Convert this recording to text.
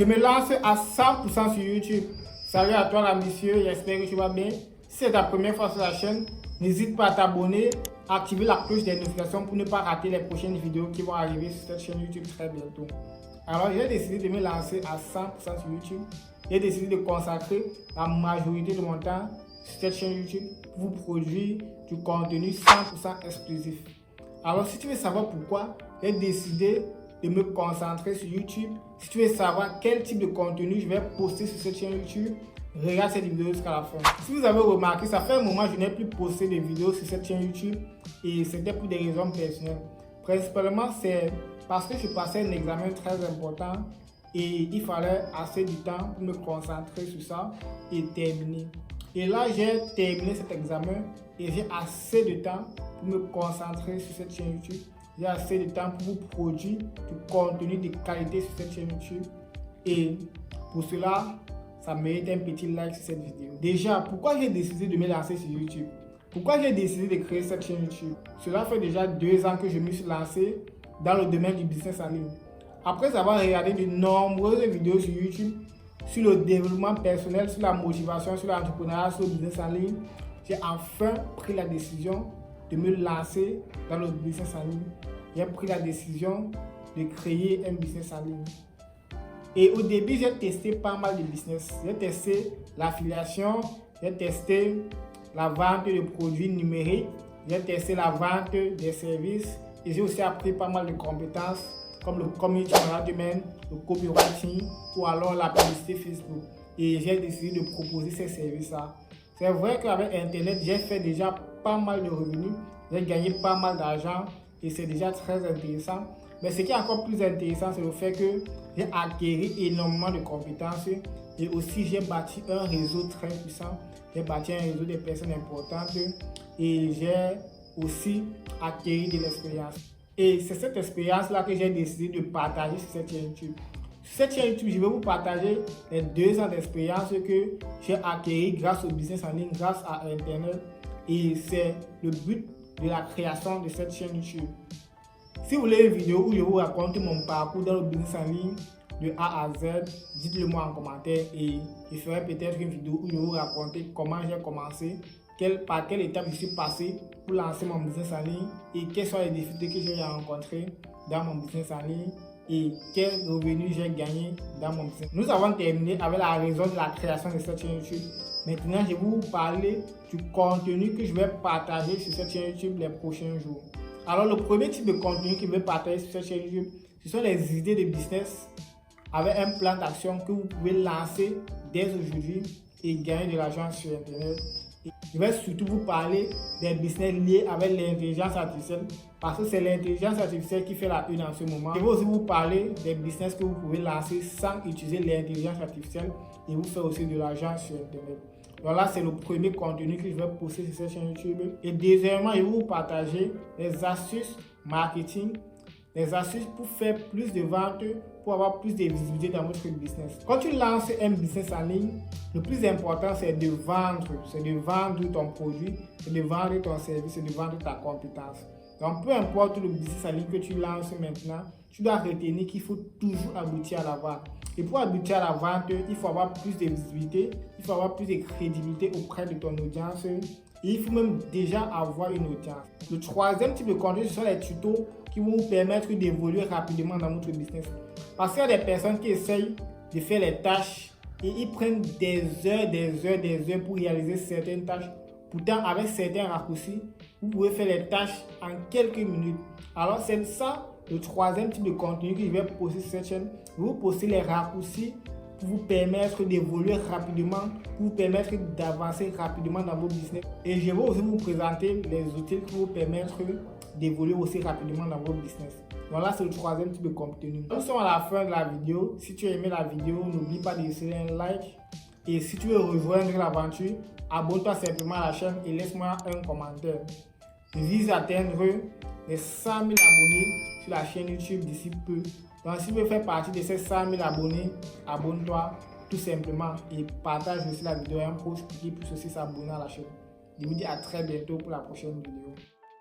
Je me lance à 100% sur YouTube. Salut à toi l'ambitieux, j'espère que tu vas bien. Si c'est ta première fois sur la chaîne, n'hésite pas à t'abonner, à activer la cloche des notifications pour ne pas rater les prochaines vidéos qui vont arriver sur cette chaîne YouTube très bientôt. Alors j'ai décidé de me lancer à 100% sur YouTube. J'ai décidé de consacrer la majorité de mon temps sur cette chaîne YouTube pour vous produire du contenu 100% exclusif. Alors si tu veux savoir pourquoi j'ai décidé de me concentrer sur YouTube, si tu veux savoir quel type de contenu je vais poster sur cette chaîne YouTube, regarde cette vidéo jusqu'à la fin. Si vous avez remarqué, ça fait un moment que je n'ai plus posté de vidéos sur cette chaîne YouTube et c'était pour des raisons personnelles. Principalement, c'est parce que je passais un examen très important et il fallait assez de temps pour me concentrer sur ça et terminer. Et là, j'ai terminé cet examen et j'ai assez de temps pour me concentrer sur cette chaîne YouTube. J'ai assez de temps pour vous produire du contenu de qualité sur cette chaîne YouTube. Et pour cela, ça mérite un petit like sur cette vidéo. Déjà, pourquoi j'ai décidé de me lancer sur YouTube? Pourquoi j'ai décidé de créer cette chaîne YouTube? Cela fait déjà 2 ans que je me suis lancé dans le domaine du business en ligne. Après avoir regardé de nombreuses vidéos sur YouTube, sur le développement personnel, sur la motivation, sur l'entrepreneuriat, sur le business en ligne, j'ai enfin pris la décision de me lancer dans le business en ligne. J'ai pris la décision de créer un business en ligne. Et au début, j'ai testé pas mal de business. J'ai testé l'affiliation, j'ai testé la vente de produits numériques, j'ai testé la vente des services et j'ai aussi appris pas mal de compétences comme le community management, le copywriting ou alors la publicité Facebook. Et j'ai décidé de proposer ces services-là. C'est vrai qu'avec Internet, j'ai fait déjà pas mal de revenus, j'ai gagné pas mal d'argent et c'est déjà très intéressant. Mais ce qui est encore plus intéressant, c'est le fait que j'ai acquis énormément de compétences et aussi j'ai bâti un réseau très puissant. J'ai bâti un réseau de personnes importantes et j'ai aussi acquis de l'expérience. Et c'est cette expérience-là que j'ai décidé de partager sur cette chaîne YouTube. Sur cette chaîne YouTube, je vais vous partager les 2 ans d'expérience que j'ai acquis grâce au business en ligne, grâce à Internet. Et c'est le but de la création de cette chaîne YouTube. Si vous voulez une vidéo où je vous raconte mon parcours dans le business en ligne de A à Z, dites-le moi en commentaire et je ferai peut-être une vidéo où je vous raconter comment j'ai commencé, par quelle étape je suis passé pour lancer mon business en ligne et quelles sont les difficultés que j'ai rencontrées dans mon business en ligne et quels revenus j'ai gagné dans mon business. Nous avons terminé avec la raison de la création de cette chaîne YouTube. Maintenant, je vais vous parler du contenu que je vais partager sur cette chaîne YouTube les prochains jours. Alors, le premier type de contenu que je vais partager sur cette chaîne YouTube, ce sont les idées de business avec un plan d'action que vous pouvez lancer dès aujourd'hui et gagner de l'argent sur Internet. Je vais surtout vous parler des business liés avec l'intelligence artificielle parce que c'est l'intelligence artificielle qui fait la une en ce moment. Je vais aussi vous parler des business que vous pouvez lancer sans utiliser l'intelligence artificielle et vous faire aussi de l'argent sur Internet. Donc là, c'est le premier contenu que je vais poster sur cette chaîne YouTube. Et deuxièmement, je vais vous partager les astuces marketing, les astuces pour faire plus de ventes, pour avoir plus de visibilité dans votre business. Quand tu lances un business en ligne, le plus important, c'est de vendre ton produit, c'est de vendre ton service, c'est de vendre ta compétence. Donc, peu importe le business en ligne que tu lances maintenant, tu dois retenir qu'il faut toujours aboutir à la vente. Et pour aboutir à la vente, il faut avoir plus de visibilité, il faut avoir plus de crédibilité auprès de ton audience et il faut même déjà avoir une audience. Le troisième type de contenu, ce sont les tutos qui vont vous permettre d'évoluer rapidement dans votre business. Parce qu'il y a des personnes qui essayent de faire les tâches et ils prennent des heures pour réaliser certaines tâches. Pourtant, avec certains raccourcis, vous pouvez faire les tâches en quelques minutes. Alors, c'est ça le troisième type de contenu que je vais poster sur cette chaîne. Je vais vous poster les raccourcis pour vous permettre d'évoluer rapidement, pour vous permettre d'avancer rapidement dans votre business. Et je vais aussi vous présenter les outils qui vont vous permettre d'évoluer aussi rapidement dans votre business. Donc là, c'est le troisième type de contenu. Nous sommes à la fin de la vidéo. Si tu as aimé la vidéo, n'oublie pas de laisser un like. Et si tu veux rejoindre l'aventure, abonne-toi simplement à la chaîne et laisse-moi un commentaire. Je vise à atteindre les 100 000 abonnés sur la chaîne YouTube d'ici peu. Donc si tu veux faire partie de ces 100 000 abonnés, abonne-toi tout simplement et partage aussi la vidéo à un proche qui puisse aussi s'abonner à la chaîne. Je vous dis à très bientôt pour la prochaine vidéo.